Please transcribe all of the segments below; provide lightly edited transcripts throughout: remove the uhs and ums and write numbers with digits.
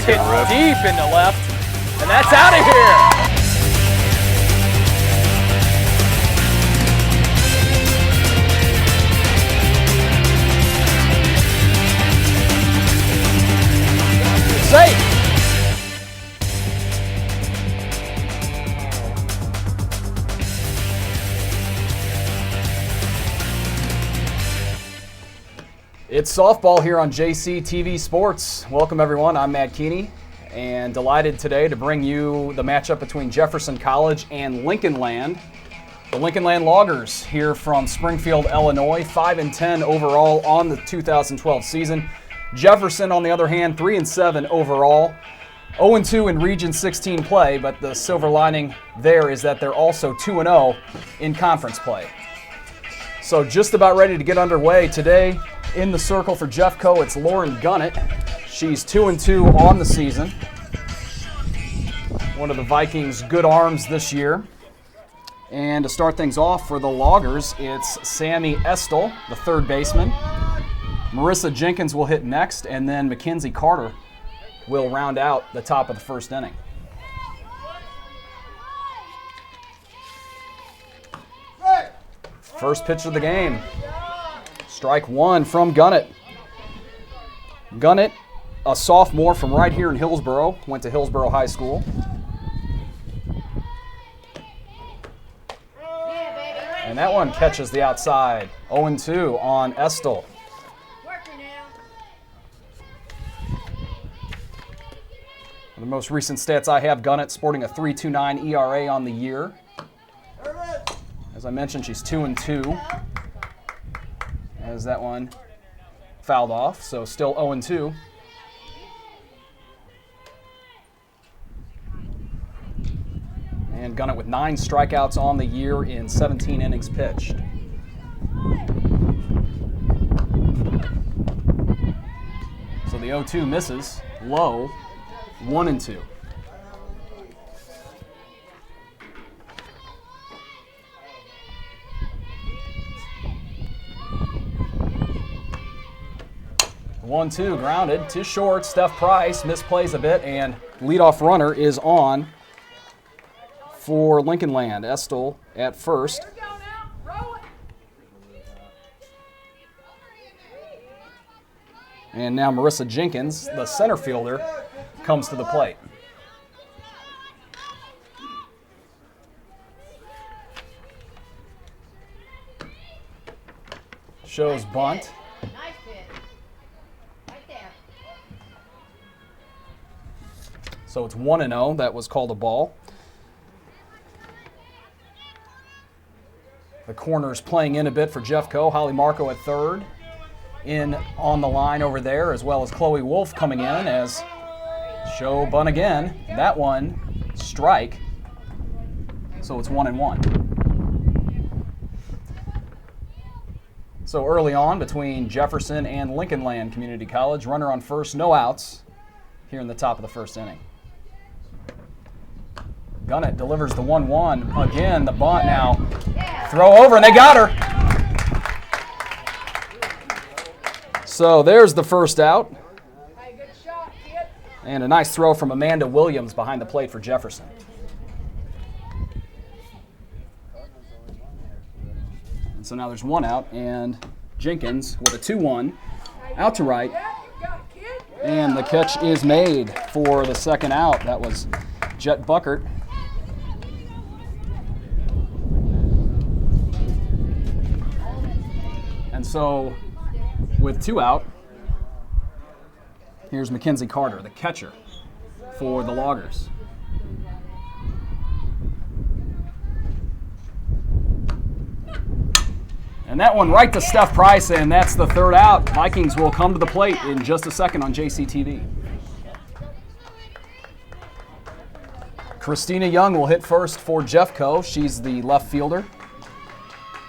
hit deep into left, and that's out of here. Safe. It's softball here on JC TV Sports. Welcome everyone, I'm Matt Keeney, and delighted today to bring you the matchup between Jefferson College and Lincoln Land. The Lincoln Land Loggers here from Springfield, Illinois, 5-10 overall on the 2012 season. Jefferson, on the other hand, 3-7 overall, 0-2 in Region 16 play, but the silver lining there is that they're also 2-0 in conference play. So just about ready to get underway today. In the circle for Jeffco, it's Lauren Gunnett. She's 2-2 on the season. One of the Vikings' good arms this year. And to start things off for the Loggers, it's Sammy Estel, the third baseman. Marissa Jenkins will hit next, and then Mackenzie Carter will round out the top of the first inning. First pitch of the game. Strike one from Gunnett. Gunnett, a sophomore from right here in Hillsboro, went to Hillsboro High School. And that one catches the outside. 0-2 on Estel. The most recent stats I have, Gunnett sporting a 3.29 ERA on the year. As I mentioned, she's 2-2. As that one fouled off, so still 0-2. And Gunnett with 9 strikeouts on the year in 17 innings pitched. So the 0-2 misses, low, 1-2. One-two grounded to short. Steph Price misplays a bit, and leadoff runner is on for Lincoln Land. Estel at first. And now Marissa Jenkins, the center fielder, comes to the plate. Shows bunt. So it's 1-0. That was called a ball. The corners playing in a bit for Jeffco. Holly Marco at third. In on the line over there, as well as Chloe Wolf coming in as show bunt again. That one, strike. So it's 1-1. So early on between Jefferson and Lincoln Land Community College. Runner on first, no outs here in the top of the first inning. Gunnett delivers the 1-1. Again, the bunt now. Throw over, and they got her. So there's the first out. And a nice throw from Amanda Williams behind the plate for Jefferson. And so now there's one out, and Jenkins with a 2-1 out to right. And the catch is made for the second out. That was Jet Buckert. And so, with 2 out, here's Mackenzie Carter, the catcher for the Loggers. And that one right to Steph Price, and that's the third out. Vikings will come to the plate in just a second on JCTV. Christina Young will hit first for Jeffco. She's the left fielder.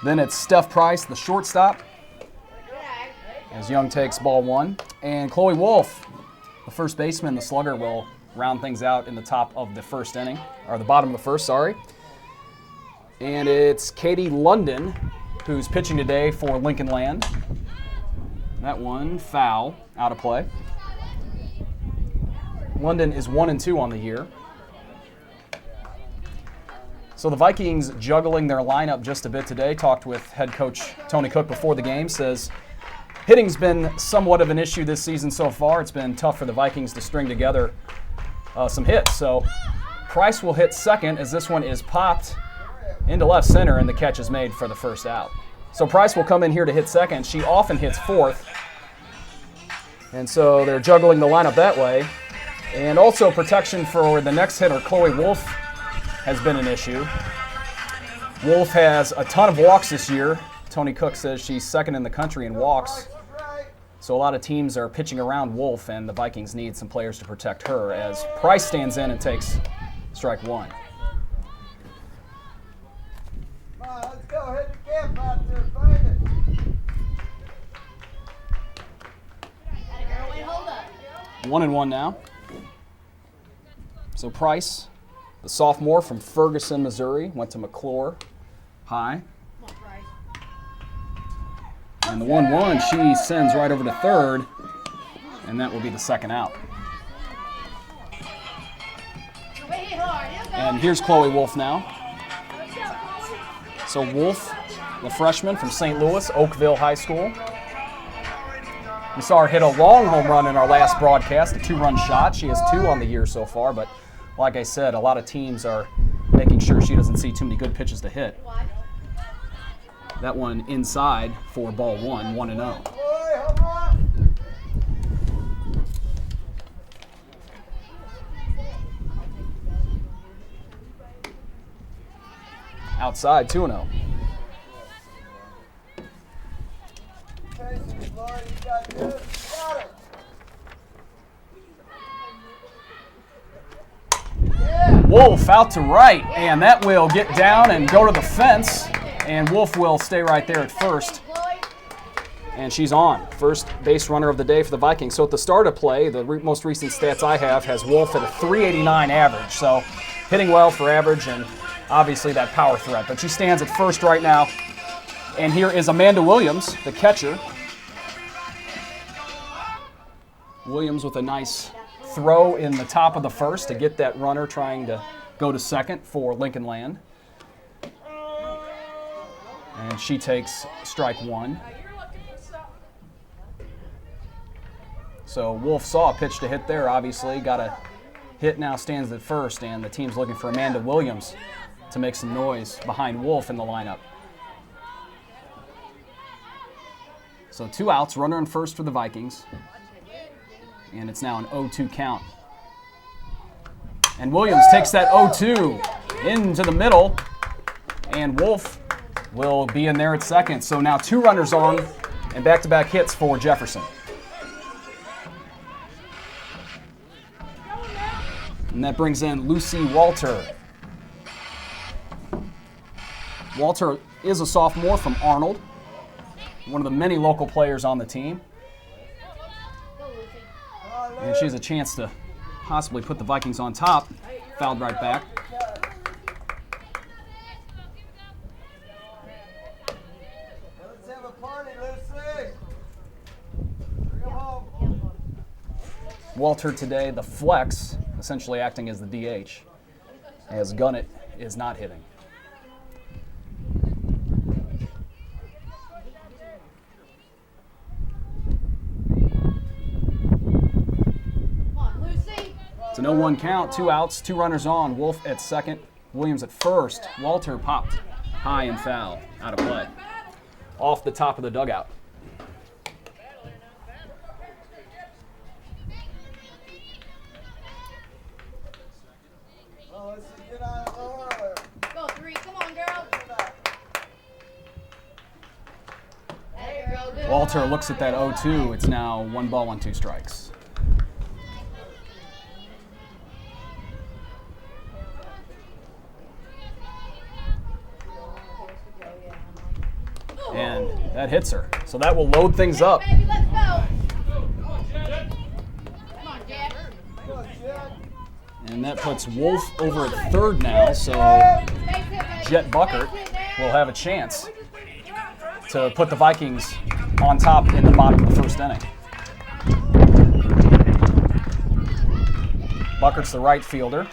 Then it's Steph Price, the shortstop, as Young takes ball 1. And Chloe Wolf, the first baseman, the slugger, will round things out in the top of the first inning, or the bottom of the first, sorry. And it's Katie London, who's pitching today for Lincoln Land. That one foul, out of play. London is 1-2 on the year. So the Vikings juggling their lineup just a bit today. Talked with head coach Tony Cook before the game. Says hitting's been somewhat of an issue this season so far. It's been tough for the Vikings to string together some hits. So Price will hit second as this one is popped into left center and the catch is made for the first out. So Price will come in here to hit second. She often hits fourth. And so they're juggling the lineup that way. And also protection for the next hitter, Chloe Wolf, has been an issue. Wolf has a ton of walks this year. Tony Cook says she's second in the country in walks. So a lot of teams are pitching around Wolf, and the Vikings need some players to protect her as Price stands in and takes strike one. Come on, let's go. Hit the camp out there. Find it. 1-1 now. So Price, the sophomore from Ferguson, Missouri, went to McClure High. And the 1-1 she sends right over to third, and that will be the second out. And here's Chloe Wolf now. So Wolf, the freshman from St. Louis, Oakville High School. We saw her hit a long home run in our last broadcast, a 2-run shot. She has 2 on the year so far, but like I said, a lot of teams are making sure she doesn't see too many good pitches to hit. That one inside for ball 1, 1-0. Outside, 2-0. Wolf out to right, and that will get down and go to the fence, and Wolf will stay right there at first. And she's on. First base runner of the day for the Vikings. So at the start of play, the most recent stats I have has Wolf at a .389 average. So hitting well for average and obviously that power threat. But she stands at first right now. And here is Amanda Williams, the catcher. Williams with a nice throw in the top of the first to get that runner trying to go to second for Lincoln Land. And she takes strike one. So Wolf saw a pitch to hit there, obviously. Got a hit, now stands at first, and the team's looking for Amanda Williams to make some noise behind Wolf in the lineup. So 2 outs, runner in first for the Vikings. And it's now an 0-2 count. And Williams takes that 0-2 into the middle, and Wolf will be in there at second. So now 2 runners on and back-to-back hits for Jefferson. And that brings in Lucy Walter. Walter is a sophomore from Arnold, one of the many local players on the team. And she has a chance to possibly put the Vikings on top. Fouled right back. Let's have a party, Lucy. Bring 'em home. Walter today, the flex, essentially acting as the DH, as Gunnett is not hitting. It's an 0-1 count, 2 outs, 2 runners on. Wolf at second, Williams at first. Walter popped high and foul, out of play. Off the top of the dugout. Oh, let's get on the floor. Go 3, come on, girl. Hey, girl, good. Walter looks at that 0-2. It's now 1 ball and 2 strikes. And that hits her. So that will load things up. Baby, let's go. Come on, Jack. And that puts Wolf over at third now, so Jet Buckert will have a chance to put the Vikings on top in the bottom of the first inning. Buckert's the right fielder.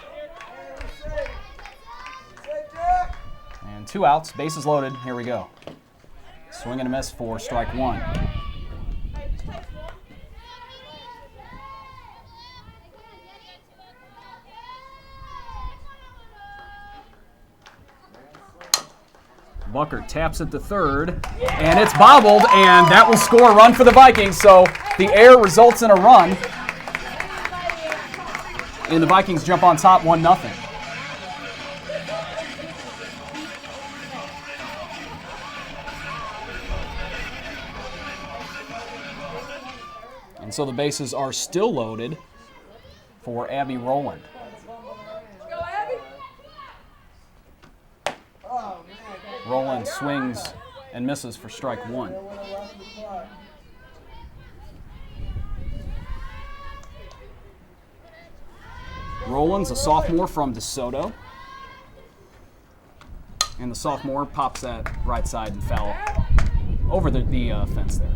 And 2 outs, bases loaded. Here we go. Swing and a miss for strike 1. Buckert taps it to third, and it's bobbled, and that will score a run for the Vikings. So the error results in a run, and the Vikings jump on top 1-0. And so the bases are still loaded for Abby Rowland. Rowland swings and misses for strike 1. Rowland's a sophomore from DeSoto. And the sophomore pops that right side and foul over the fence there.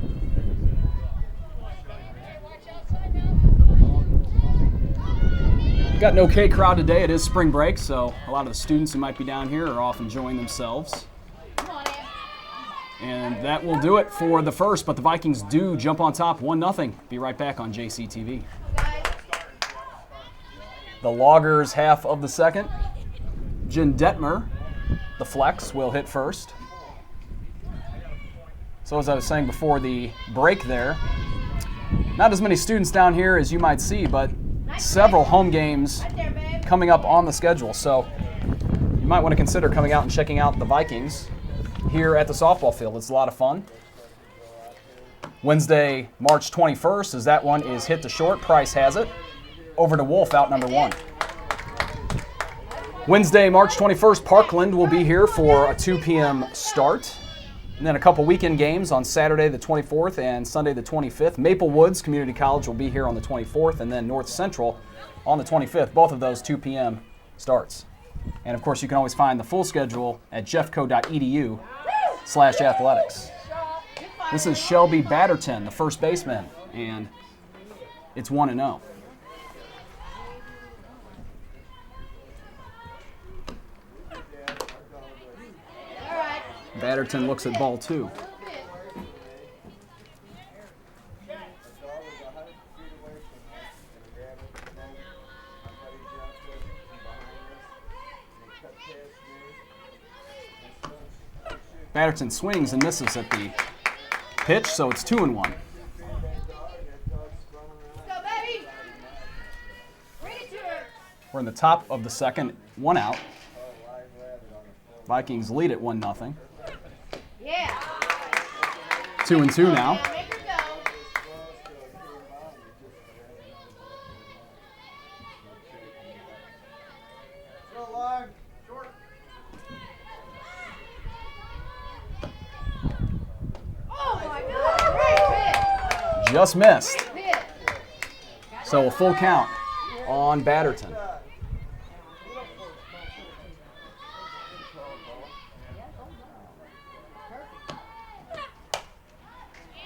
Got an okay crowd today. It is spring break, so a lot of the students who might be down here are off enjoying themselves. And that will do it for the first, but the Vikings do jump on top 1-0. Be right back on JCTV. The Loggers half of the second. Jen Detmer, the flex, will hit first. So as I was saying before the break there, not as many students down here as you might see, but several home games coming up on the schedule. So you might want to consider coming out and checking out the Vikings here at the softball field. It's a lot of fun. Wednesday, March 21st, as that one is hit to short. Price has it. Over to Wolf, out number 1. Wednesday, March 21st, Parkland will be here for a 2 p.m. start. And then a couple weekend games on Saturday the 24th and Sunday the 25th. Maple Woods Community College will be here on the 24th, and then North Central on the 25th. Both of those 2 p.m. starts. And of course, you can always find the full schedule at jeffco.edu/athletics. This is Shelby Batterton, the first baseman, and it's 1-0. Batterton looks at ball 2. Batterton swings and misses at the pitch, so it's 2-1. Go, baby. Bring it to her. We're in the top of the second, 1 out. Vikings lead at 1-0. Yeah. 2-2 now. Yeah, make her go. Oh my God! Great pitch. Just missed. Great pitch. So a full count on Batterton.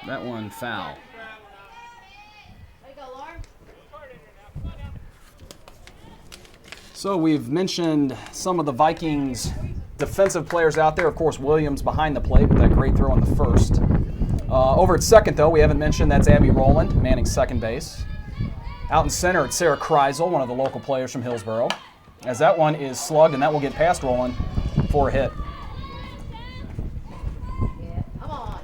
That one foul. There you go, Lauren. So we've mentioned some of the Vikings defensive players out there. Of course, Williams behind the plate with that great throw in the first. Over at second, though, we haven't mentioned that's Abby Rowland, manning second base. Out in center, it's Sarah Kreisel, one of the local players from Hillsboro. As that one is slugged, and that will get past Rowland for a hit. Yeah, come on.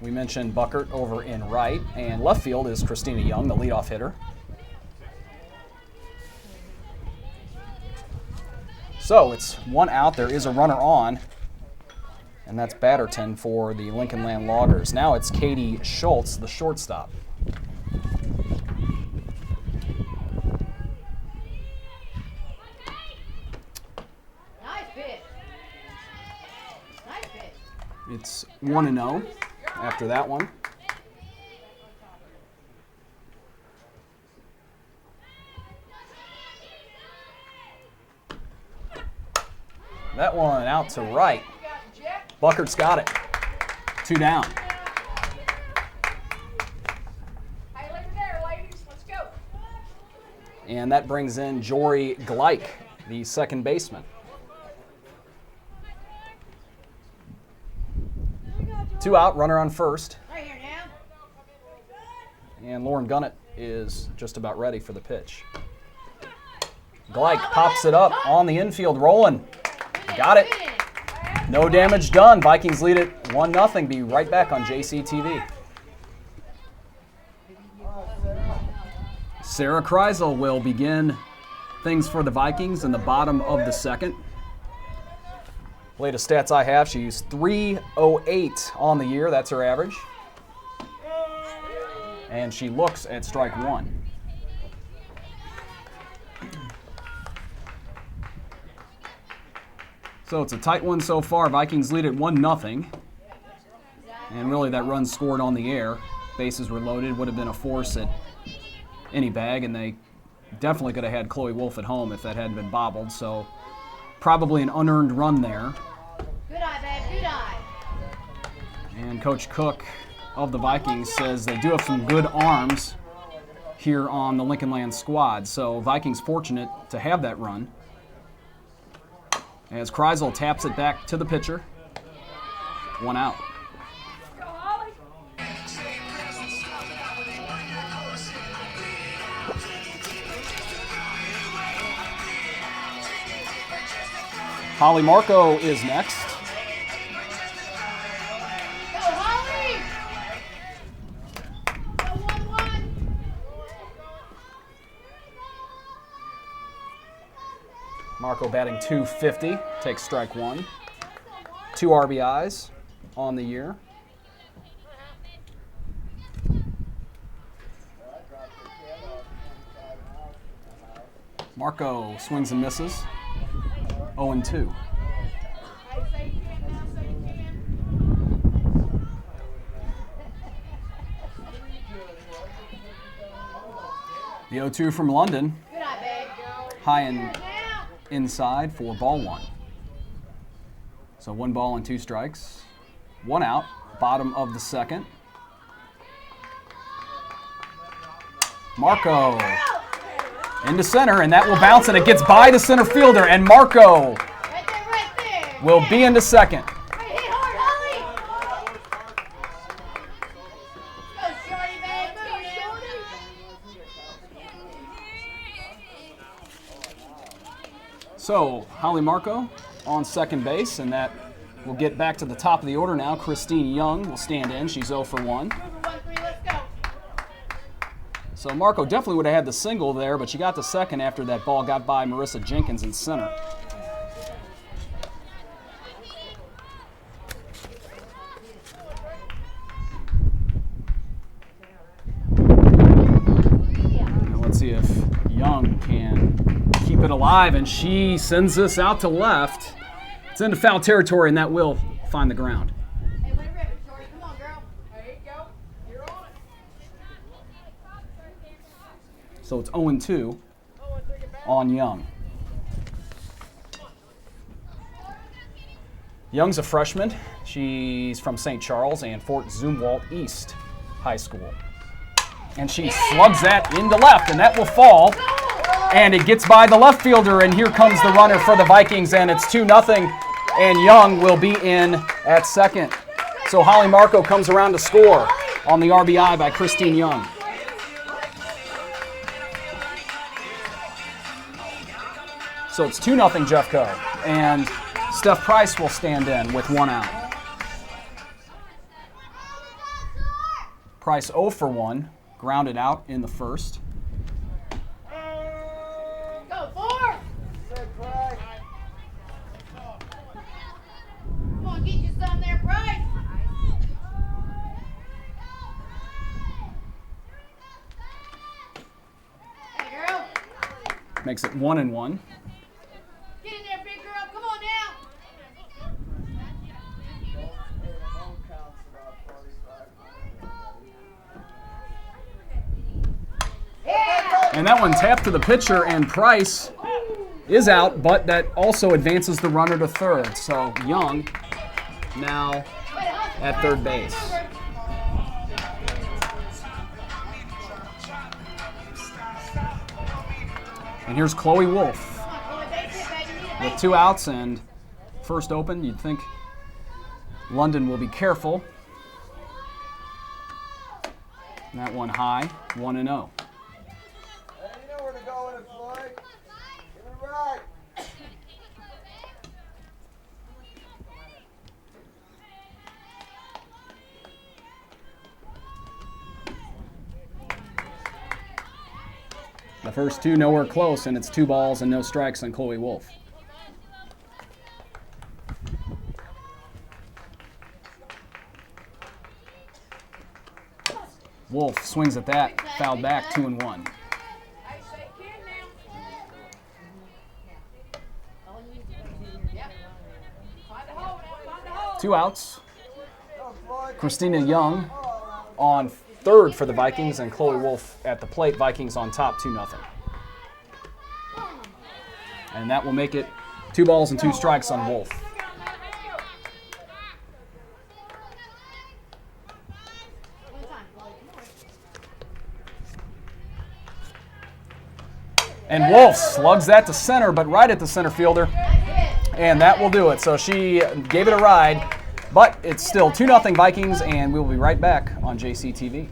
We mentioned Buckert over in right, and left field is Christina Young, the leadoff hitter. So it's 1 out. There is a runner on, and that's Batterton for the Lincoln Land Loggers. Now it's Katie Schultz, the shortstop. Nice pitch. Nice pitch. It's 1-0 after that one. That one out to right. Buckert's got it. 2 down. Hey, look at there, ladies. Let's go. And that brings in Jory Gleich, the second baseman. 2 out, runner on first. Right here now. And Lauren Gunnett is just about ready for the pitch. Gleich pops it up on the infield, rolling. Got it. No damage done. Vikings lead it 1-0. Be right back on JC TV. Sarah Kreisel will begin things for the Vikings in the bottom of the second. Latest stats I have, she's .308 on the year. That's her average. And she looks at strike one. So it's a tight one so far. Vikings lead it 1-0. And really that run scored on the air. Bases were loaded. Would have been a force at any bag, and they definitely could have had Chloe Wolf at home if that hadn't been bobbled. So probably an unearned run there. Good eye, babe. Good eye. And Coach Cook of the Vikings says they do have some good arms here on the Lincoln Land squad. So Vikings fortunate to have that run. As Kreisel taps it back to the pitcher. 1 out. Holly Marco is next. Go, Holly! Go 1-1. Marco batting .250, takes strike one. 2 RBIs on the year. Marco swings and misses. 0-2. The 0-2 from London. Good eye, babe. High and inside for ball one. So 1 ball and 2 strikes. 1 out, bottom of the second. Marco into center, and that will bounce, and it gets by the center fielder, and Marco Right there. will be into second. Right, hit hard, Holly. Go, Shorty, babe. Go, Shorty. So Holly Marco on second base, and that will get back to the top of the order now. Christine Young will stand in. She's 0 for 1. 1-3, let's go. So Marco definitely would have had the single there, but she got the second after that ball got by Marissa Jenkins in center. Now let's see if Young can keep it alive, and she sends this out to left. It's into foul territory, and that will find the ground. Hey, way to rip it, Shorty. Come on, girl. There you go. You're on it. So it's 0-2 on Young. Young's a freshman. She's from St. Charles and Fort Zumwalt East High School. And she slugs that into left, and that will fall. And it gets by the left fielder, and here comes the runner for the Vikings, and it's 2-0, and Young will be in at second. So Holly Marco comes around to score on the RBI by Christine Young. So it's 2-0 Jeffco, and Steph Price will stand in with 1 out. Price 0 for 1, grounded out in the first. Go, 4. Say, Craig. Come on, get you some there, Bryce. Hey, girl. Makes it 1-1. Get in there, big girl. Come on now. Yeah. And that one tapped to the pitcher, and Price is out, but that also advances the runner to third. So Young now at third base. And here's Chloe Wolf with 2 outs and first open. You'd think London will be careful. And that one high, 1-0. Hey, you know where to go with it, Floyd. Give it right. The first 2 nowhere close, and it's 2 balls and no strikes on Chloe Wolf. Wolf swings at that, fouled back, 2-1. 2 outs. Christina Young on third for the Vikings, and Chloe Wolf at the plate. Vikings on top, 2-0. And that will make it 2 balls and 2 strikes on Wolf. And Wolf slugs that to center, but right at the center fielder. And that will do it. So she gave it a ride, but it's still 2-0 Vikings, and we will be right back on JCTV.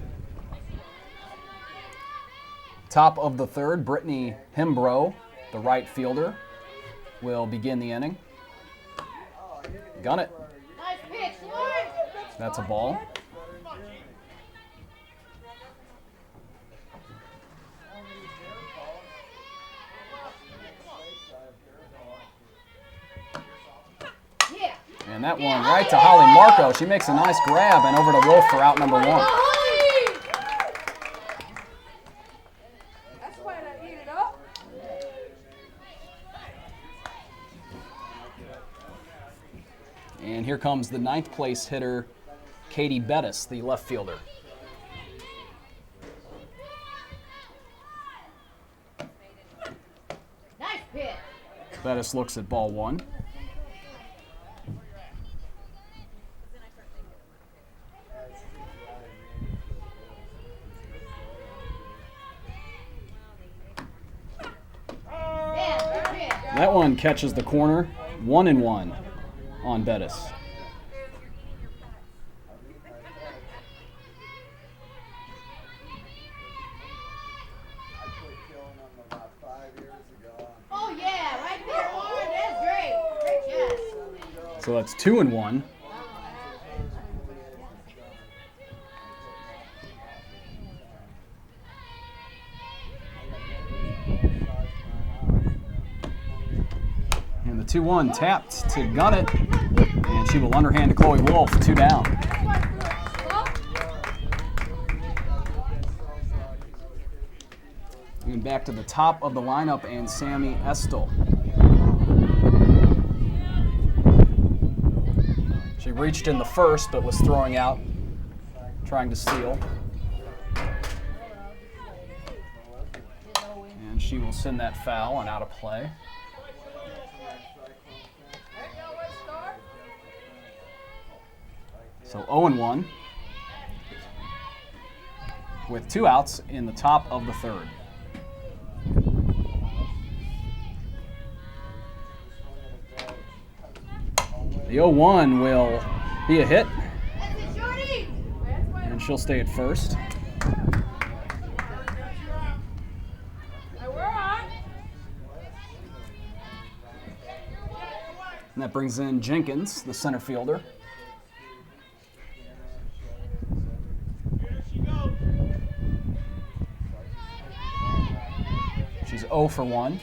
Top of the third, Brittany Himbro, the right fielder, will begin the inning. Gun it. Nice pitch, Lloyd. That's a ball. Yeah. And that one right to Holly Marco. She makes a nice grab and over to Wolf for out number 1. That's why I eat it up. And here comes the 9th place hitter, Katie Bettis, the left fielder. Nice pitch. Bettis looks at ball 1. That one catches the corner, 1-1 on Bettis. Oh yeah, right there, Lauren. That's great. Great job. So that's 2-1. And the 2-1 tapped to gun it, and she will underhand to Chloe Wolf, 2 down. And back to the top of the lineup, and Sammy Estel. She reached in the first, but was throwing out, trying to steal. And she will send that foul and out of play. So 0-1 with 2 outs in the top of the third. The 0-1 will be a hit, and she'll stay at first. And that brings in Jenkins, the center fielder. She's 0 for 1.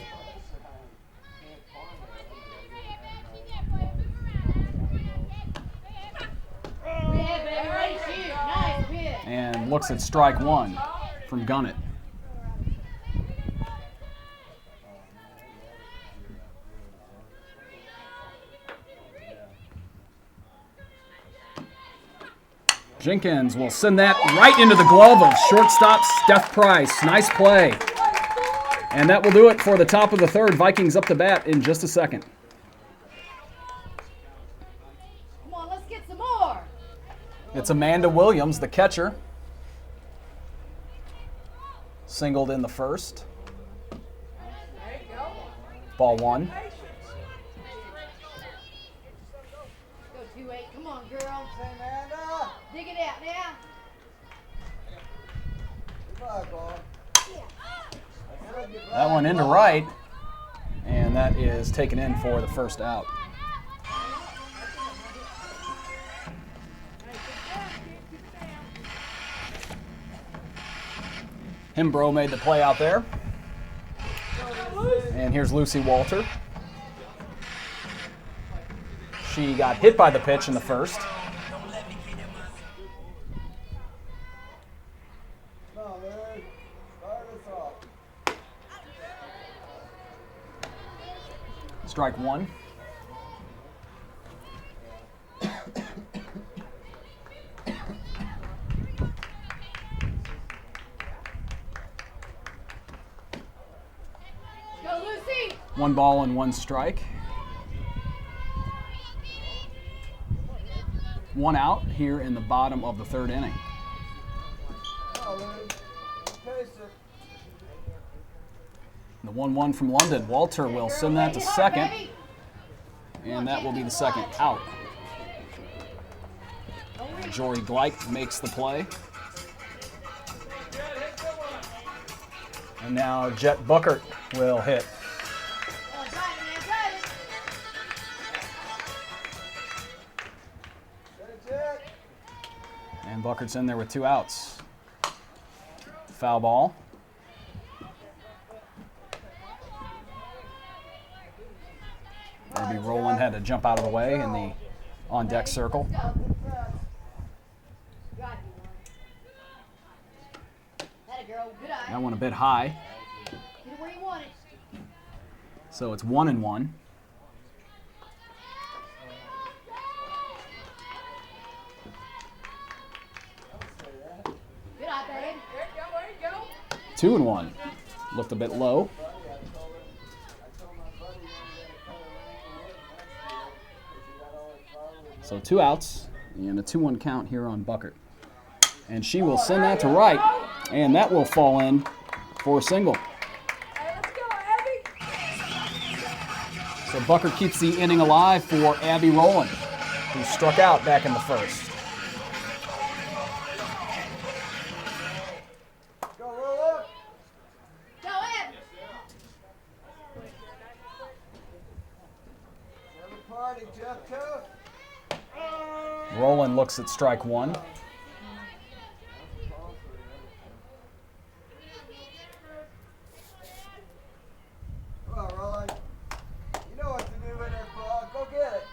And looks at strike 1 from Gunnett. Jenkins will send that right into the glove of shortstop Steph Price. Nice play. And that will do it for the top of the third. Vikings up to bat in just a second. Come on, let's get some more. It's Amanda Williams, the catcher. Singled in the first. There Ball 1. Go 2-8. Come on, girl. Amanda. Dig it out now. Goodbye, ball. That one into right, and that is taken in for the first out. Himbro made the play out there. And here's Lucy Walter. She got hit by the pitch in the first. Come on, Larry. Start us off. Strike 1. Go, Lucy. 1 ball and 1 strike. 1 out here in the bottom of the 3rd inning. Come on, Larry. Pace it. The 1-1 from London. Walter will send that to second, and that will be the second out. Jory Gleich makes the play. And now Jet Buckert will hit. And Buckert's in there with 2 outs. Foul ball. Maybe Roland had to jump out of the way in the on-deck circle. That one a bit high. So it's 1-1. Good eye, babe. 2-1. Looked a bit low. So 2 outs and a 2-1 count here on Buckert. And she will send that to right, and that will fall in for a single. So Buckert keeps the inning alive for Abby Rowland, who struck out back in the first. Go, roll up. Go, Ab. Every party, Jeff Cook. Rowland looks at strike 1. Come on, Roland. You know what to do with that ball. Go get it.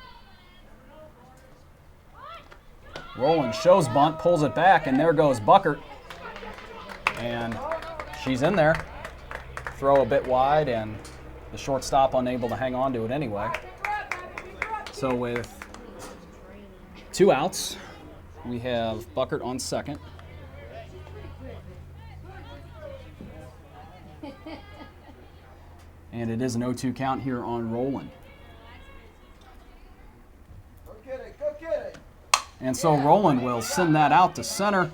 Rowland shows bunt, pulls it back, and there goes Buckert. And she's in there. Throw a bit wide, and the shortstop unable to hang on to it anyway. So with 2 outs, we have Buckert on second. And it is an 0-2 count here on Rowland. Go get it. Go get it. And so Rowland will send that out to center,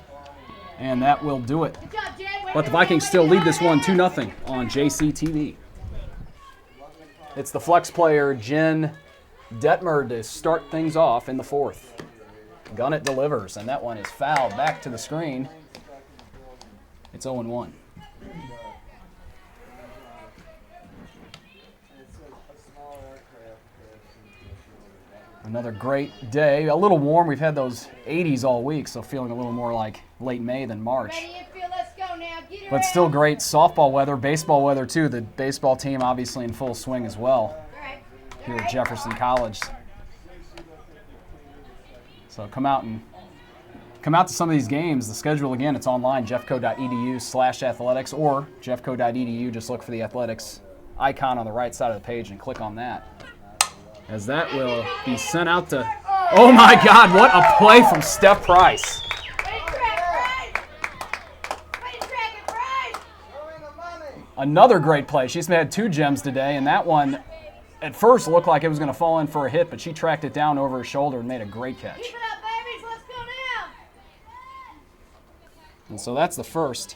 and that will do it. Good job, Jed. But the Vikings still lead this one 2-0 on JCTV. It's the flex player, Jen Detmer, to start things off in the 4th. Gunnett delivers, and that one is fouled back to the screen. It's 0-1. Another great day. A little warm. We've had those 80s all week, so feeling a little more like late May than March. Ready and feel, let's go now. Get it But still great softball weather, baseball weather too. The baseball team obviously in full swing as well All right. here at Jefferson College. So come out to some of these games. The schedule again, it's online, jeffco.edu/athletics, or jeffco.edu. Just look for the athletics icon on the right side of the page and click on that. As that will be sent out to, oh my God, what a play from Steph Price. Way to track, Price. Way to track it, Price. Throwing the money. Another great play. She's had 2 gems today, and that one at first looked like it was going to fall in for a hit, but she tracked it down over her shoulder and made a great catch. Keep it up, babies. Let's go now. And so that's the first.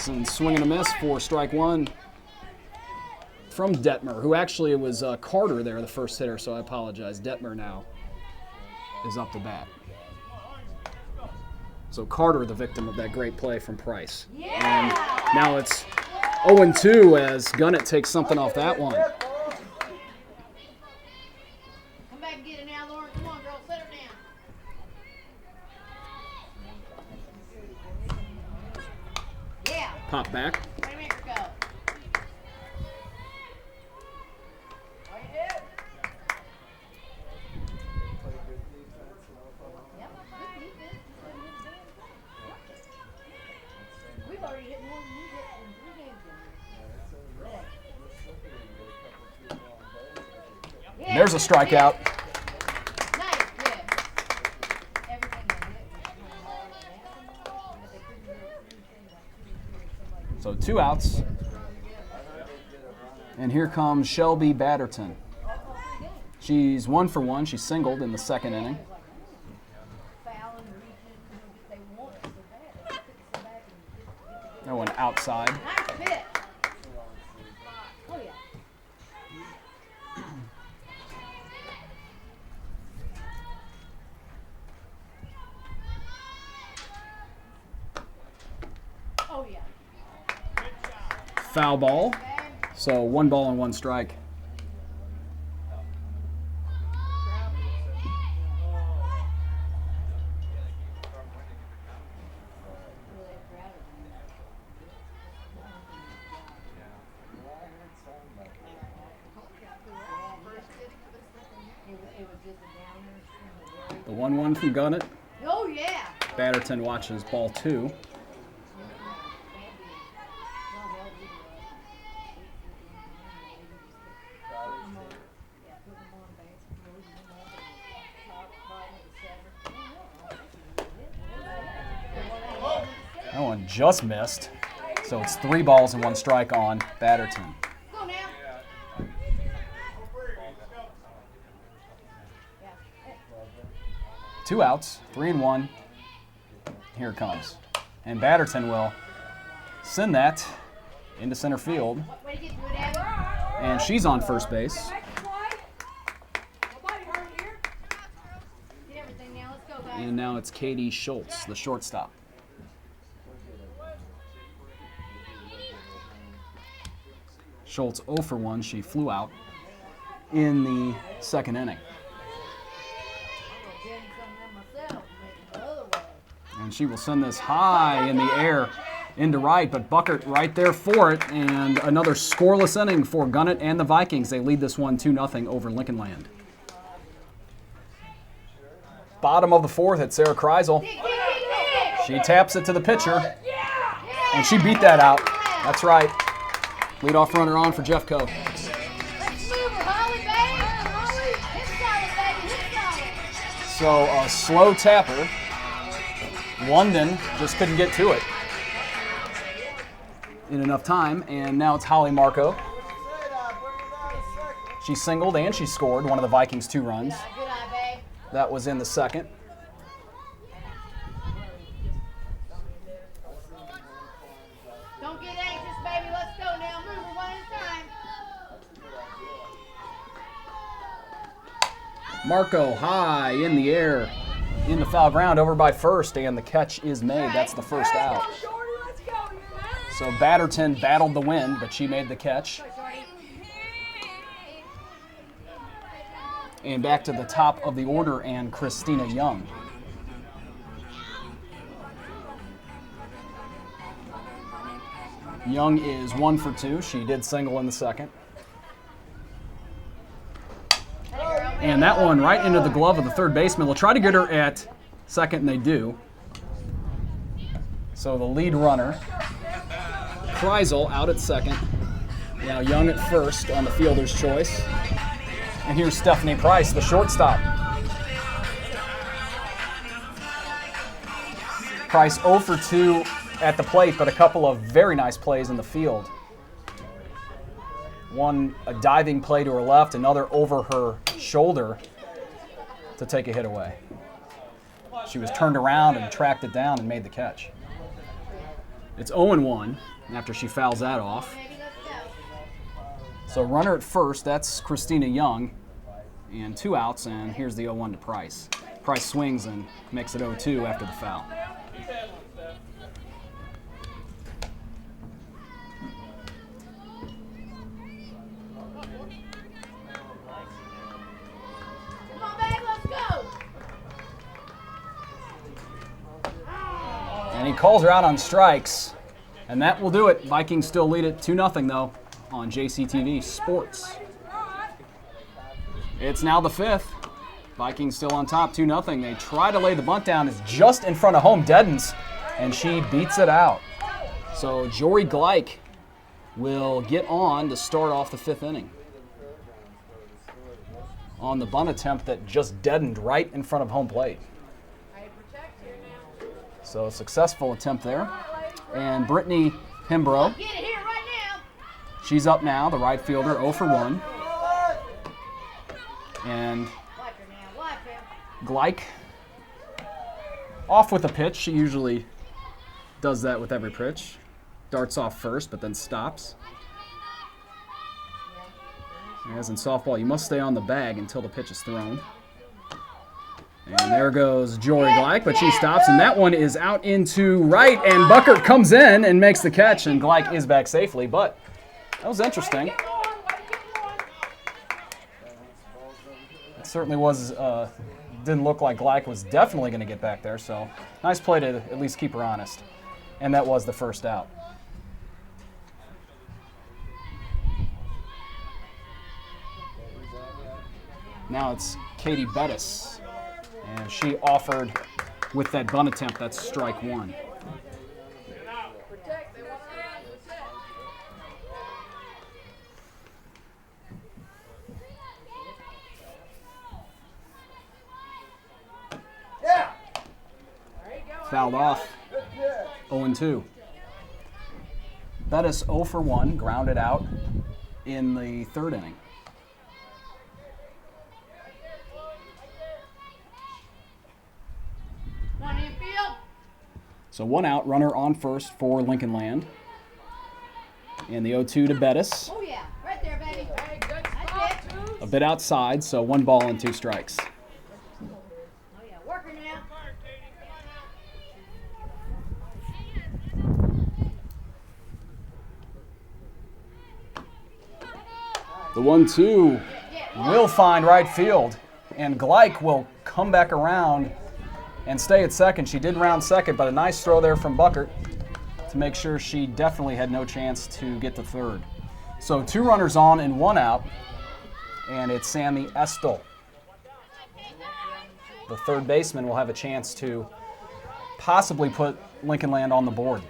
Jefferson swing and a miss for strike one from Detmer, who actually it was Carter there, the first hitter, so I apologize. Detmer now is up to bat. So Carter, the victim of that great play from Price. And now it's 0-2 as Gunnett takes something off that one. Come back and get it now, Lauren. Come on, girl. Set her down. Yeah. Pop back. Way to make her go. Yep, good defense. We've already hit more than you hit in 3 games. Yeah, There's a strikeout. Nice, good. Everything they hit was So 2 outs. And here comes Shelby Batterton. She's 1 for 1. She singled in the second inning. That one outside. nice pitch. Oh, yeah. Oh, yeah. Foul ball. So 1 ball and 1 strike. The 1-1 from Gunnett. Oh, yeah. Batterton watches ball 2. That one just missed. So it's 3 balls and 1 strike on Batterton. Go now. 2 outs, 3 and 1. Here it comes. And Batterton will send that into center field. Way to get to it, Abby. And she's on first base. Get everything now. Let's go, guys. And now it's Katie Schultz, the shortstop. Schultz 0 for 1. She flew out in the second inning. And she will send this high in the air into right, but Buckert right there for it. And another scoreless inning for Gunnett and the Vikings. They lead this one 2-0 over Lincoln Land. Bottom of the 4th, it's Sarah Kreisel. She taps it to the pitcher, and she beat that out. That's right. Leadoff runner on for Jeffco. Let's move her, Holly, baby. Hit solid, baby. Hit solid. So a slow tapper. London just couldn't get to it in enough time, and now it's Holly Marco. She singled and she scored one of the Vikings' 2 runs. Good eye, babe. That was in the second. Don't get anxious, baby. Let's go now. Move her one at a time. Marco high in the air, in the foul ground, over by first, and the catch is made. That's the first out. So Batterton battled the wind, but she made the catch. And back to the top of the order, and Christina Young. Young is 1 for 2. She did single in the second. And that one right into the glove of the third baseman. They'll try to get her at second, and they do. So the lead runner, Kreisel, out at second. Now Young at first on the fielder's choice. And here's Stephanie Price, the shortstop. Price 0 for 2 at the plate, but a couple of very nice plays in the field. One, a diving play to her left, another over her shoulder to take a hit away. She was turned around and tracked it down and made the catch. It's 0-1 after she fouls that off. Baby, let's go. So runner at first, that's Christina Young. And 2 outs, and here's the 0-1 to Price. Price swings and makes it 0-2 after the foul. Come on, babe, let's go. And he calls her out on strikes. And that will do it. Vikings still lead it 2-0 though on JCTV Sports. It's now the 5th. Vikings still on top 2-0. They try to lay the bunt down. It's just in front of home. Deadens, and she beats it out. So Jory Gleich will get on to start off the 5th inning on the bunt attempt that just deadened right in front of home plate. So a successful attempt there. And Brittany Himbro, Get it here right now. she's up now, the right fielder, 0 for 1. And Wipe her now. Wipe her. Gleich off with a pitch. She usually does that with every pitch. Darts off first, but then stops. As in softball, you must stay on the bag until the pitch is thrown. And there goes Jory Gleich, but she stops, and that one is out into right, and Buckert comes in and makes the catch, and Gleich is back safely, but that was interesting. It certainly was, didn't look like Gleich was definitely going to get back there, so nice play to at least keep her honest. And that was the first out. Now it's Katie Bettis. And she offered with that bunt attempt, that's strike 1. Yeah. Fouled off, 0-2. Bettis 0 for 1, grounded out in the 3rd inning. One in field. So 1 out, runner on first for Lincoln Land. And the 0-2 to Bettis. Oh, yeah. Right there, baby. Hey, good spot. A bit outside, so 1 ball and 2 strikes. Oh, yeah. Working now. The 1-2 will find right field, and Gleich will come back around and stay at second. She did round second, but a nice throw there from Buckert to make sure she definitely had no chance to get to third. So 2 runners on and 1 out, and it's Sammy Estel. The 3rd baseman will have a chance to possibly put Lincoln Land on the board.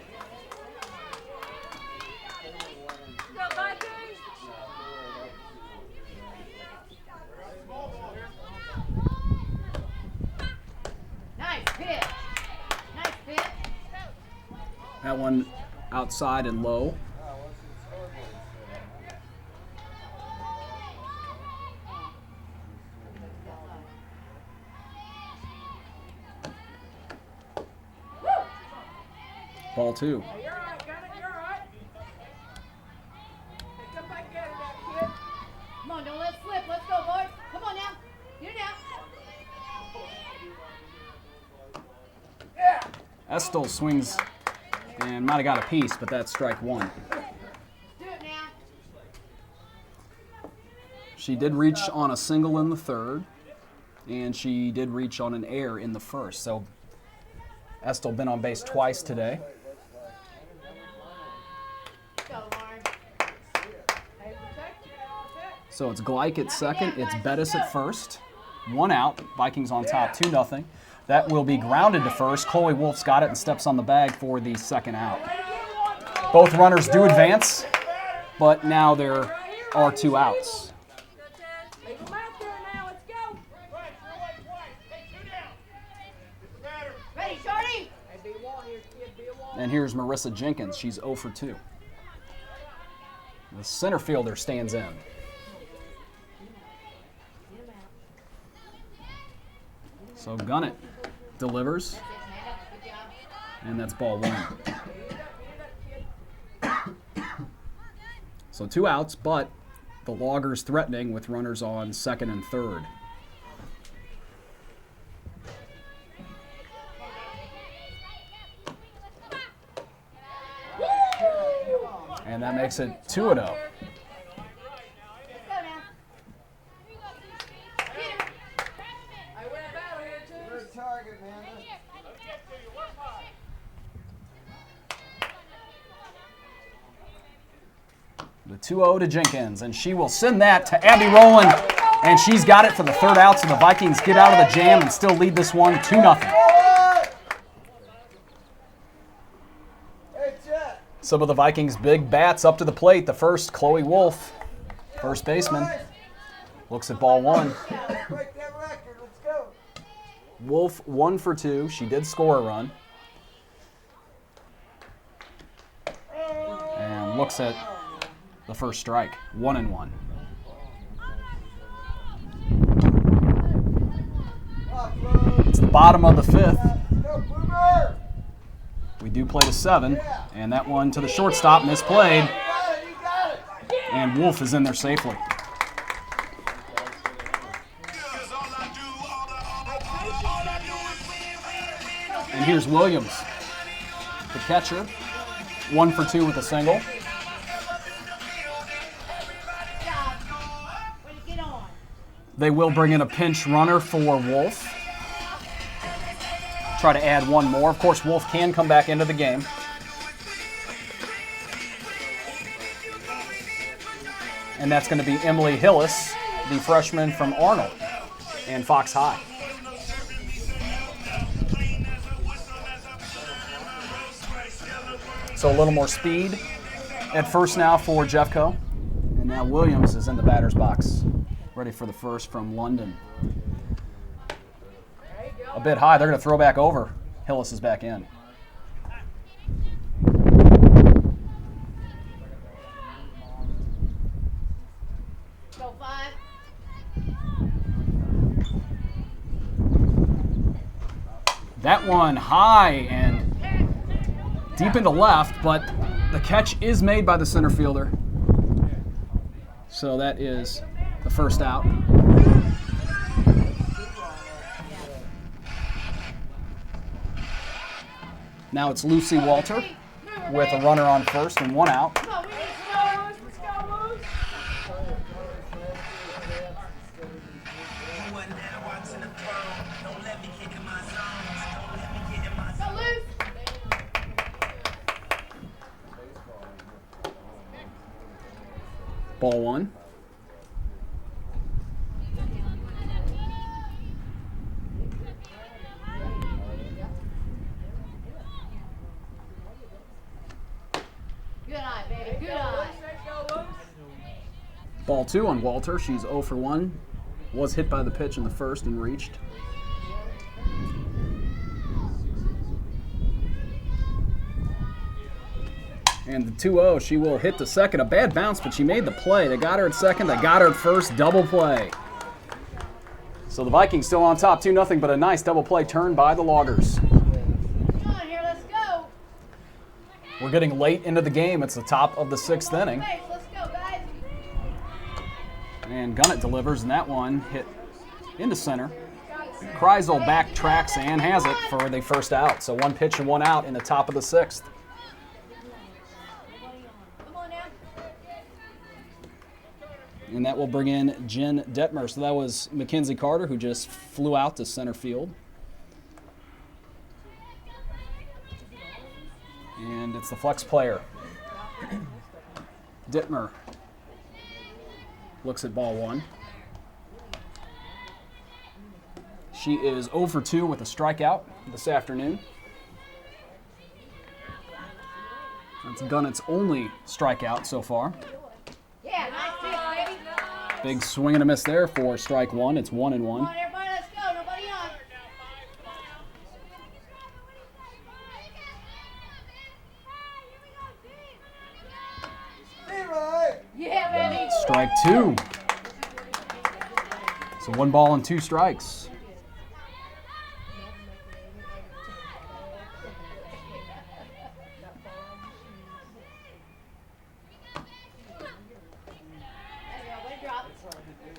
Nice pitch. Nice pitch. That one outside and low. Ball 2. You're all right, got it, you're all right. Hey, come back at it, that kid. Come on, don't let it slip. Let's go, boys. Come on now. Get it now. Estel swings and might have got a piece, but that's strike 1. Do it now. She did reach on a single in the 3rd, and she did reach on an error in the 1st. So Estel been on base twice today. Go, Lauren. Hey, protect it, protect. So it's Gleich at second, it's Bettis at first. 1 out, Vikings on top, 2-0. That will be grounded to first. Chloe Wolf's got it and steps on the bag for the 2nd out. Both runners do advance, but now there are 2 outs. Leave them out there now, let's go. Ready, Shorty? Hey, be one here, kid, be one. And here's Marissa Jenkins. She's 0 for 2. The center fielder stands in. So Gunnett delivers, and that's ball 1. So 2 outs, but the Loggers threatening with runners on second and third. And that makes it 2-0. Let's go now. I went battle here too. First target, man. The 2-0 to Jenkins, and she will send that to Abby Rowland, and she's got it for the third out, so the Vikings get out of the jam and still lead this one 2-0. Hey, Chet. Some of the Vikings' big bats up to the plate. The first, Chloe Wolf, first baseman, looks at ball 1. Break that record. Let's go. Wolf 1 for 2. She did score a run. And looks at the first strike, 1-1. It's the bottom of the 5th. Go, Boomer. We do play to 7, and that one to the shortstop, misplayed, You got it. and Wolf is in there safely. And here's Williams, the catcher, 1 for 2 with a single. Get on. They will bring in a pinch runner for Wolf. Try to add one more. Of course, Wolf can come back into the game. And that's going to be Emily Hillis, the freshman from Arnold and Fox High. So a little more speed at first now for Jeffco. And now Williams is in the batter's box, ready for the first from London. A bit high. They're going to throw back over. Hillis is back in. Go 5. That one high and deep into left, but the catch is made by the center fielder. So that is the first out. Now it's Lucy Walter with a runner on first and 1 out. Come on, we need Let's go, Moose. go loose. Ball 1. Good eye, baby. Good eye. Let's go, Moose. Ball 2 on Walter. She's 0 for 1. Was hit by the pitch in the first and reached. And the 2-0, she will hit the second. A bad bounce, but she made the play. They got her at second. They got her at first. Double play. So the Vikings still on top, 2-0, but a nice double play turn by the Loggers. Come on here, let's go. We're getting late into the game. It's the top of the 6th inning. Base, let's go, guys. And Gunnett delivers, and that one hit into center. Kreisel backtracks and has it for the first out. So 1 pitch and 1 out in the top of the 6th. Come on now. And that will bring in Jen Detmer. So that was Mackenzie Carter, who just flew out to center field. And it's the flex player. Detmer looks at ball 1. She is 0 for 2 with a strikeout this afternoon. That's Gunnett's only strikeout so far. Yeah, nice pitch, baby. Big swing and a miss there for strike 1. It's 1-1. Come on, everybody, let's go. Nobody on. Leroy. Yeah, baby. Strike 2. So 1 ball and 2 strikes.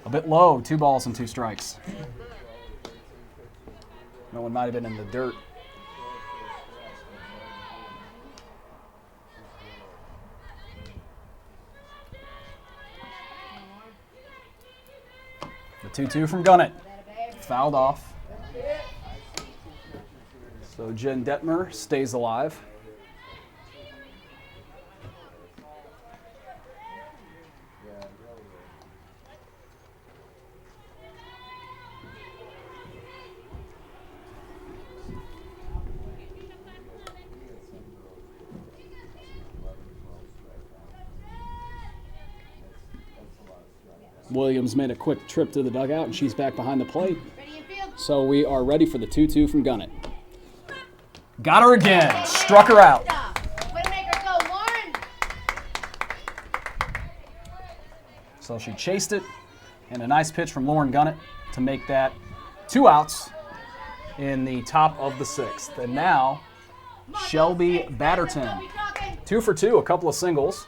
A bit low, 2 balls and 2 strikes. No one might have been in the dirt. The 2-2 from Gunnett. Fouled off. So Jen Detmer stays alive. Williams made a quick trip to the dugout, and she's back behind the plate. Ready in field. So we are ready for the 2-2 from Gunnett. Got her again. Struck her out. Way to make her go, Lauren. So she chased it, and a nice pitch from Lauren Gunnett to make that 2 outs in the top of the 6th. And now, Shelby Batterton. 2 for 2, a couple of singles.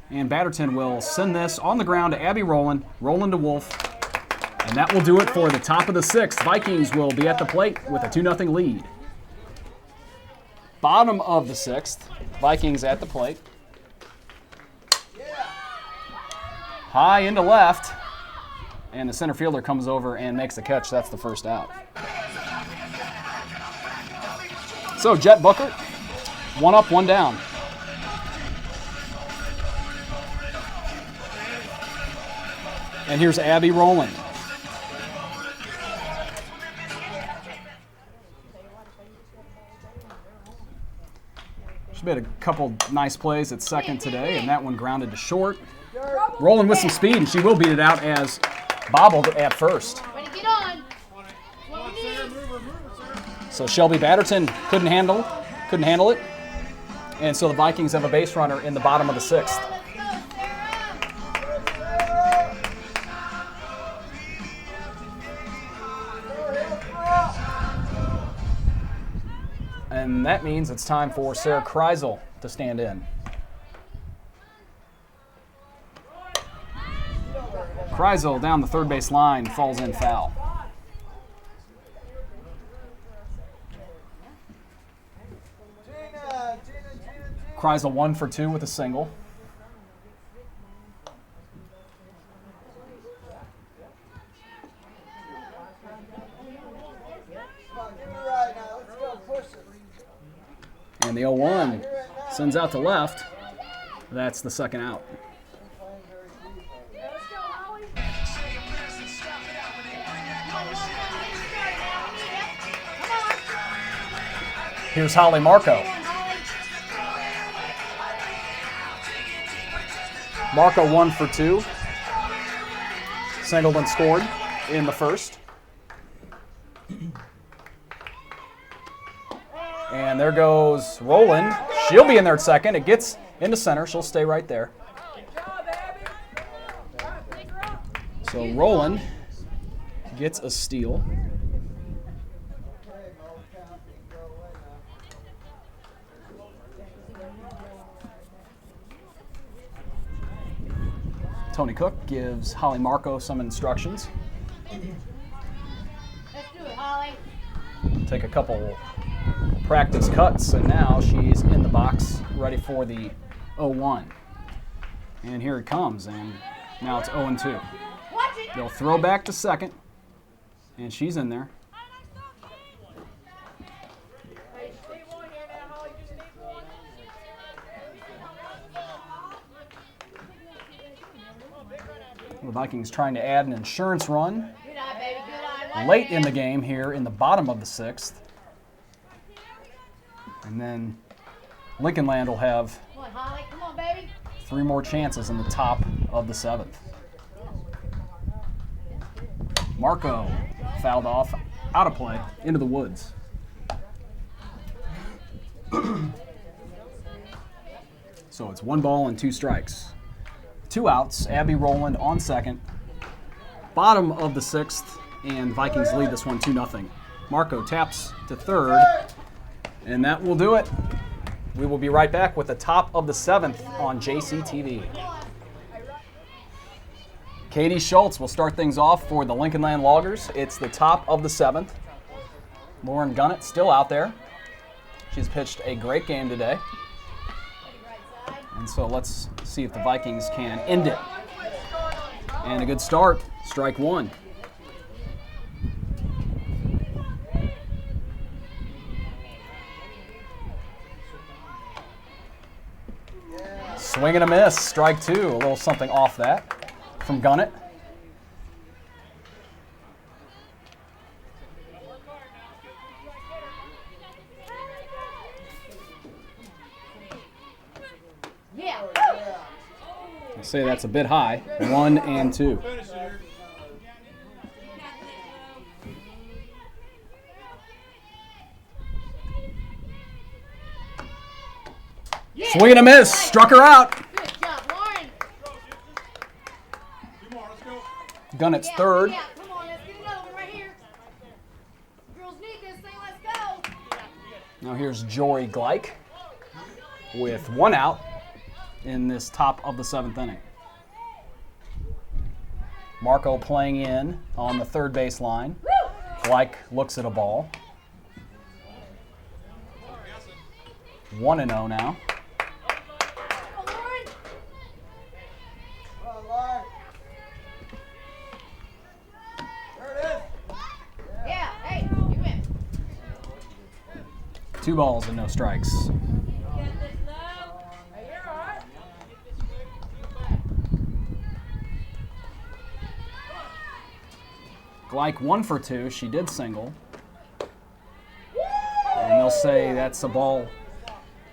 And Batterton will send this on the ground to Abby Rowland, Rowland to Wolf, and that will do it for the top of the 6th. Vikings will be at the plate with a 2-0 lead. Bottom of the 6th, Vikings at the plate. High into left, and the center fielder comes over and makes the catch. That's the first out. So Jet Booker, 1 up, 1 down. And here's Abby Rowland. She made a couple nice plays at second today, and that one grounded to short. Rowland with some speed, and she will beat it out as bobbled at first. Ready, get on. What we need. So Shelby Batterton couldn't handle it. And so the Vikings have a base runner in the bottom of the 6th. Let's go, Sarah. And that means it's time for Sarah Kreisel to stand in. Kreisel down the third base line, falls in foul. Kreisel 1 for 2 with a single. And the 0-1 sends out to left. That's the second out. Let's go, Holly. Here's Holly Marco. Marco 1 for 2. Singled and scored in the first. And there goes Rowland. She'll be in there at second. It gets into center. She'll stay right there. Good job, Abby. All right, pick her up. So Rowland gets a steal. Tony Cook gives Holly Marco some instructions. Let's do it, Holly. Take a couple practice cuts, and now she's in the box ready for the 0-1. And here it comes, and now it's 0-2. Watch it. They'll throw back to second, and she's in there. Hey, just need one here now, Holly. Just need one. The Vikings trying to add an insurance run Good eye, baby. Good eye. late in the game here in the bottom of the 6th. And then Lincoln Land will have Come on, Holly. Come on, baby. 3 more chances in the top of the 7th. Marco fouled off, out of play, into the woods. So it's 1 ball and 2 strikes. 2 outs, Abby Rowland on second. Bottom of the 6th, and Vikings lead this one 2-0. Marco taps to third, and that will do it. We will be right back with the top of the 7th on JCTV. Katie Schultz will start things off for the Lincoln Land Loggers. It's the top of the 7th. Lauren Gunnett still out there. She's pitched a great game today. And so let's see if the Vikings can end it. And a good start. Strike 1. Swing and a miss. Strike 2. A little something off that from Gunnett. I'll say that's a bit high. 1 and 2. Swing and a miss. Struck her out. Good job, Lauren. Gunnett's third. Yeah, come on, let's get another one right here. Girls need this thing, let's go. Now here's Jory Gleich with 1 out in this top of the 7th inning. Marco playing in on the third base line. Gleich looks at a ball. 1-0 now. Come on, Lauren. Come on, Lauren. There it is. Yeah, hey, you win. 2 balls and no strikes. Gleich 1 for 2. She did single. And they'll say that's a ball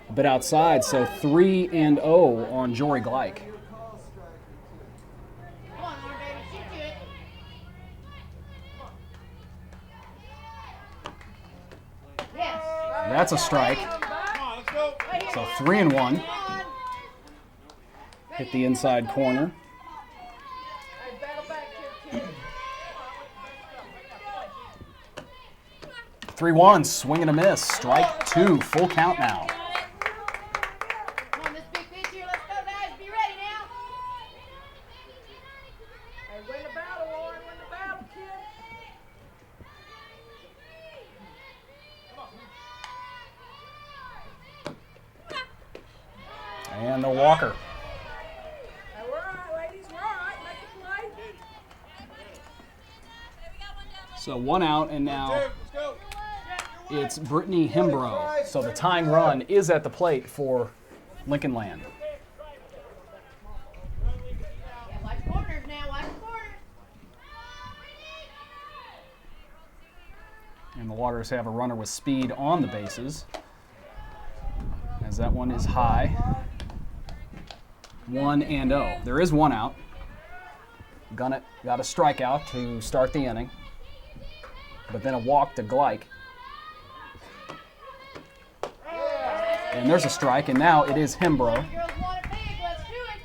a bit outside. So 3-0 on Jory Gleich. Come on, Lauren, baby, shoot to it. Yes. That's a strike. Right here. So 3-1. Come on. Hit the inside corner. 3-1. Swing and a miss. Strike 2. Full count now. Come on, this big pitch here. Let's go, guys. Be ready now. Hey, win the battle, Lauren. Win the battle, kid. And the walker. Hey, we're all right, ladies. We're all right. Make it play. So 1 out, and now it's Brittany Himbrough. So the tying run is at the plate for Lincoln Land. Yeah, watch corners now. Watch corners. And the Loggers have a runner with speed on the bases, as that one is high. 1-0. There is 1 out. Gunnett got a strikeout to start the inning, but then a walk to Gleich. And there's a strike, and now it is Himbrough. Girls want it big. Let's do it.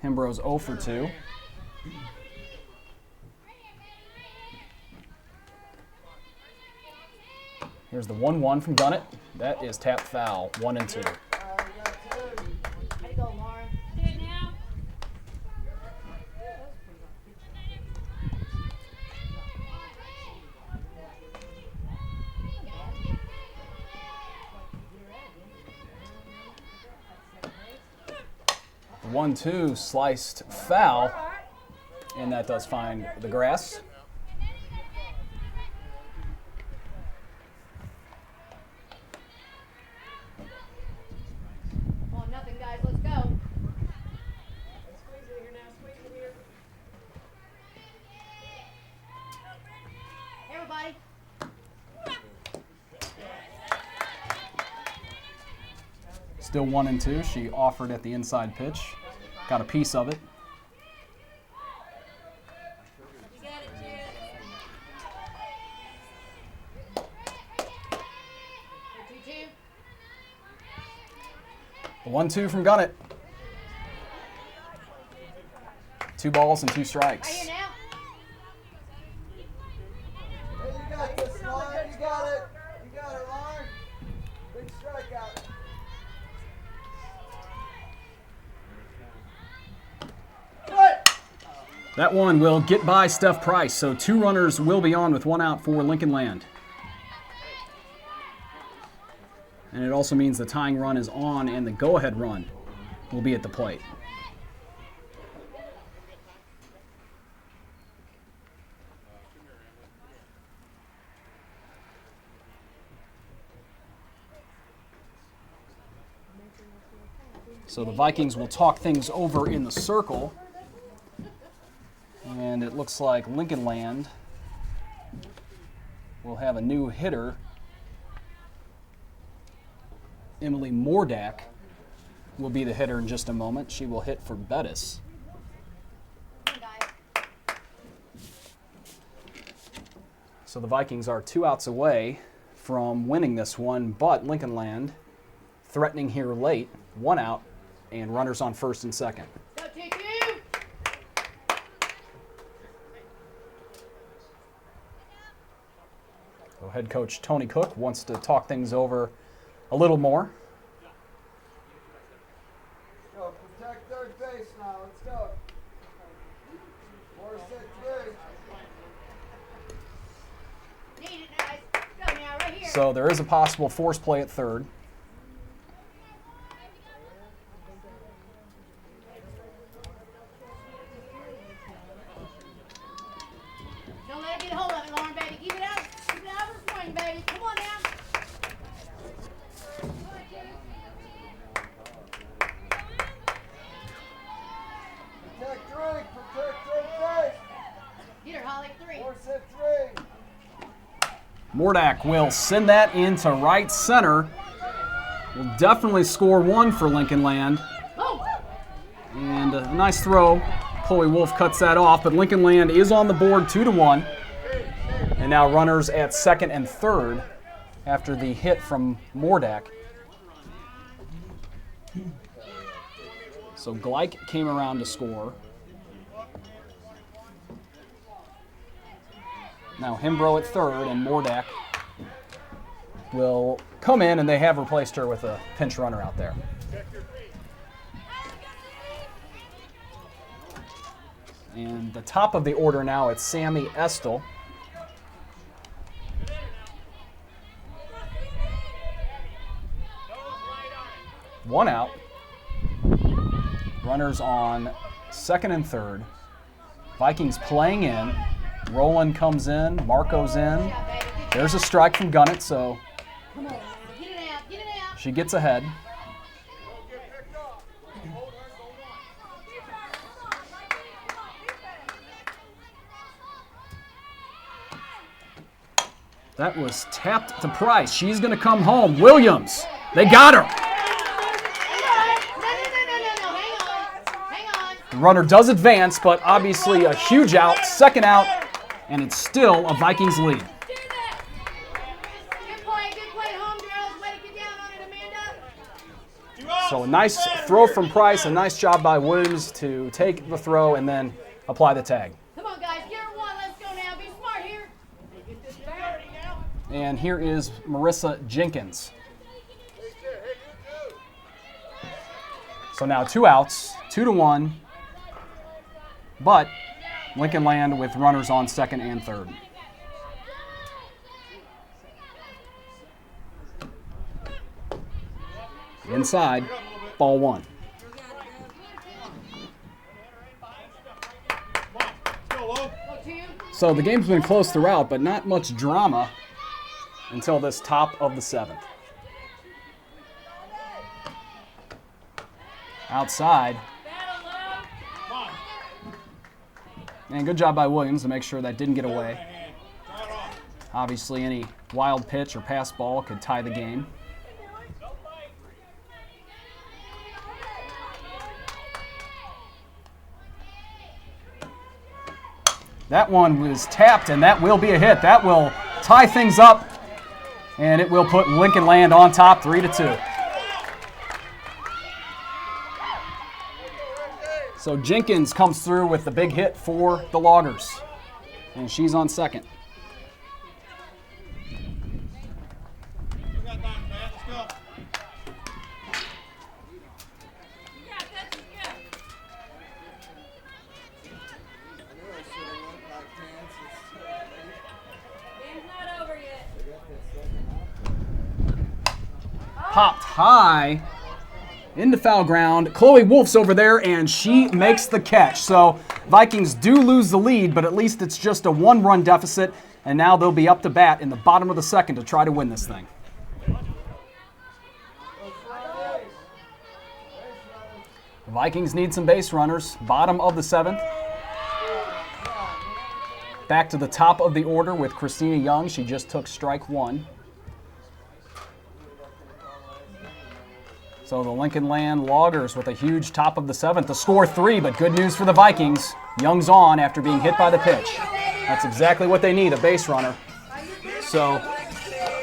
Himbrough's 0 for 2. Here's the 1-1 from Gunnett. That is tapped foul. 1-2. All right, we got 2. Way to go, Lauren. The 1-2 sliced foul, and that does find the grass. Come on, nothing, guys. Let's go. Squeeze it here now. Squeeze it here. Everybody. Still 1-2. She offered at the inside pitch. Got a piece of it. The 1-2 from Gunnett. 2 balls and 2 Right strikes. here now. Hey, you got this, Lauren. You got it. You got it, Lauren. Big strikeout. Good. That one will get by Steph Price, so 2 runners will be on with 1 out for Lincoln Land. And it also means the tying run is on and the go-ahead run will be at the plate. So the Vikings will talk things over in the circle. And it looks like Lincoln Land will have a new hitter. Emily Mordak will be the hitter in just a moment. She will hit for Bettis. So the Vikings are 2 outs away from winning this one, but Lincoln Land threatening here late, 1 out, and runners on first and second. So head coach Tony Cook wants to talk things over a little more. Go, protect third base now. Let's go. 4 set 3. Need it, guys. Go now, right here. So there is a possible force play at third. Don't let it get a hold of it, Lauren, baby. Keep it out. Keep it out of the swing, baby. Come on now. Protect drink. Protect third base. Get her, Holly. 3. 4 set 3. Mordak will send that into right center. Will definitely score 1 for Lincoln Land. Oh. And a nice throw. Chloe Wolf cuts that off, but Lincoln Land is on the board 2-1. And now runners at second and third after the hit from Mordak. So Gleich came around to score. Now Himbro at third, and Mordak will come in, and they have replaced her with a pinch runner out there. And the top of the order now, it's Sammy Estel. One out. Runners on second and third. Vikings playing in. Roland comes in. Marco's in. There's a strike from Gunnett, so Come on. Get it out. Get it out. she gets ahead. That was tapped to Price. She's going to come home. Williams. They got her. No. Hang on. The runner does advance, but obviously a huge out. Second out, and it's still a Vikings lead. Good play, home girls. Way to get down on it, Amanda. So a nice throw from Price, a nice job by Williams to take the throw and then apply the tag. Come on, guys. Get her 1. Let's go now. Be smart here. And here is Marissa Jenkins. So now 2 outs, 2-1, but Lincoln Land with runners on second and third. Inside, ball 1. So the game's been close throughout, but not much drama until this top of the 7th. Outside. And good job by Williams to make sure that didn't get away. Obviously, any wild pitch or pass ball could tie the game. That one was tapped, and that will be a hit. That will tie things up, and it will put Lincoln Land on top 3-2. So Jenkins comes through with the big hit for the Loggers, and she's on second. popped high into foul ground. Chloe Wolf's over there, and she makes the catch. So Vikings do lose the lead, but at least it's just a 1-run deficit, and now they'll be up to bat in the bottom of the second to try to win this thing. The Vikings need some base runners. Bottom of the 7th. Back to the top of the order with Christina Young. She just took strike 1. So the Lincoln Land Loggers with a huge top of the 7th to score 3, but good news for the Vikings. Young's on after being hit by the pitch. That's exactly what they need, a base runner. So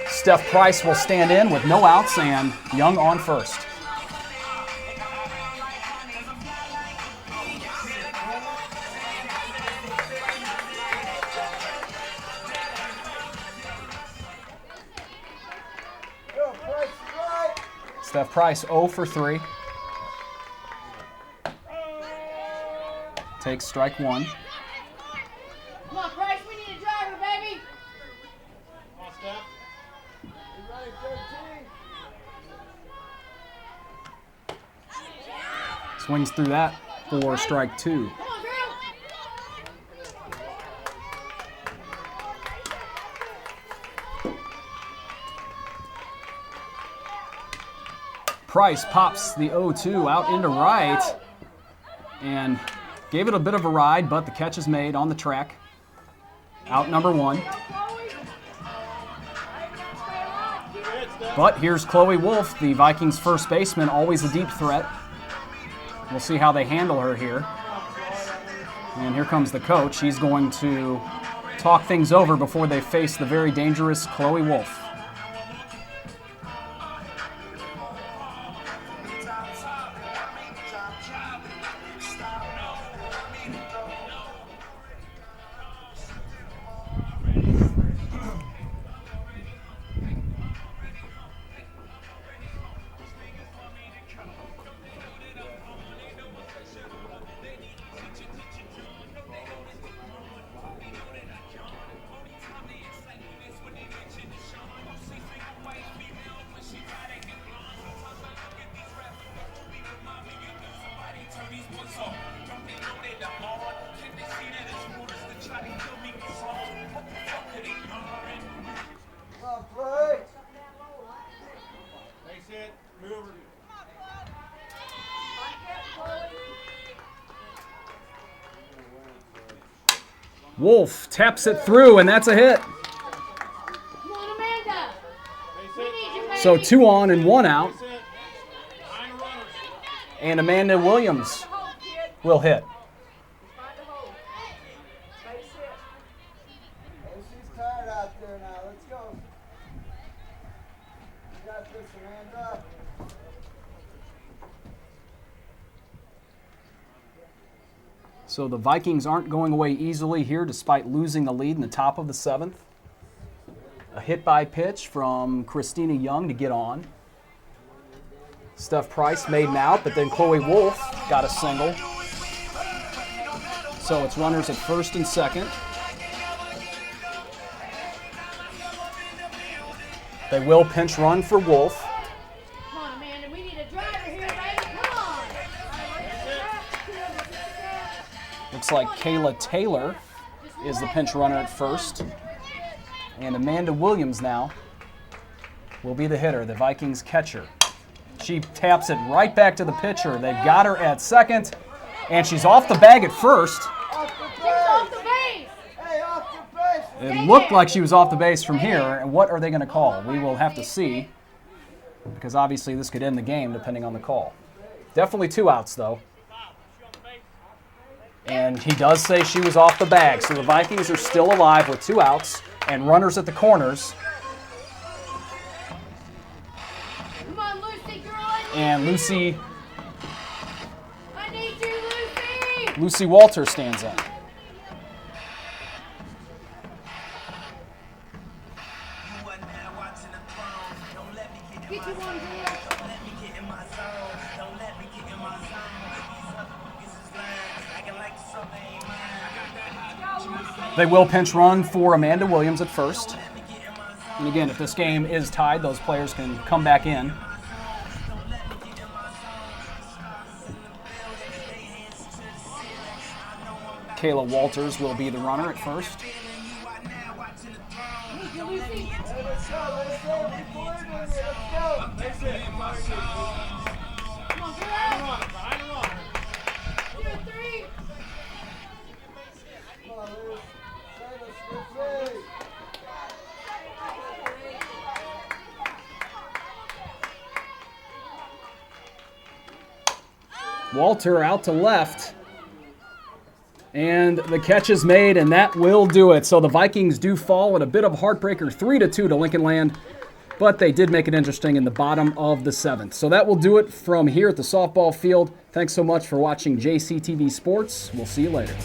Steph Price will stand in with no outs and Young on first. Steph Price 0 for 3. Takes strike 1. Come on, Price, we need a driver, baby. Come on, Steph. You ready, 13? Swings through that for strike 2. Come on, girl. Price pops the 0-2 out into right and gave it a bit of a ride, but the catch is made on the track. Out number 1. But here's Chloe Wolf, the Vikings first baseman, always a deep threat. We'll see how they handle her here. And here comes the coach. He's going to talk things over before they face the very dangerous Chloe Wolf. Come on, play. Face it. Move over. Wolf taps it through, and that's a hit. Come on, Amanda. We need you, baby. So 2 on and 1 out, Face it. 9 runners. and Amanda Williams will hit. Oh, she's tired out there now. Let's go. You got this, Amanda. So the Vikings aren't going away easily here despite losing the lead in the top of the 7th. A hit by pitch from Christina Young to get on. Steph Price made an out, but then Chloe Wolf got a single. So it's runners at first and second. They will pinch run for Wolf. Come on, Amanda. We need a driver here, baby. Come on. Looks like Kayla Taylor is the pinch runner at first. And Amanda Williams now will be the hitter, the Vikings catcher. She taps it right back to the pitcher. They've got her at second, and she's off the bag at first. Off the She's off the base. base. Hey, off the base. It looked like she was off the base from here, and what are they going to call? We will have to see, because obviously this could end the game depending on the call. Definitely 2 outs, though. And he does say she was off the bag, so the Vikings are still alive with 2 outs and runners at the corners. Come on, Lucy, girl. I need And you. Lucy Lucy. Lucy Walter stands in. Get you one, girl. They will pinch run for Amanda Williams at first. And again, if this game is tied, those players can come back in. Kayla Walters will be the runner at first. Hey, let's go, Lacey. We believe in you. Let's go. Lacey. Come on, girl. 2, 3. Come on, Liz. Send us, Lacey. Walter out to left. And the catch is made, and that will do it. So the Vikings do fall at a bit of a heartbreaker, 3-2 to Lincoln Land. But they did make it interesting in the bottom of the 7th. So that will do it from here at the softball field. Thanks so much for watching JCTV Sports. We'll see you later.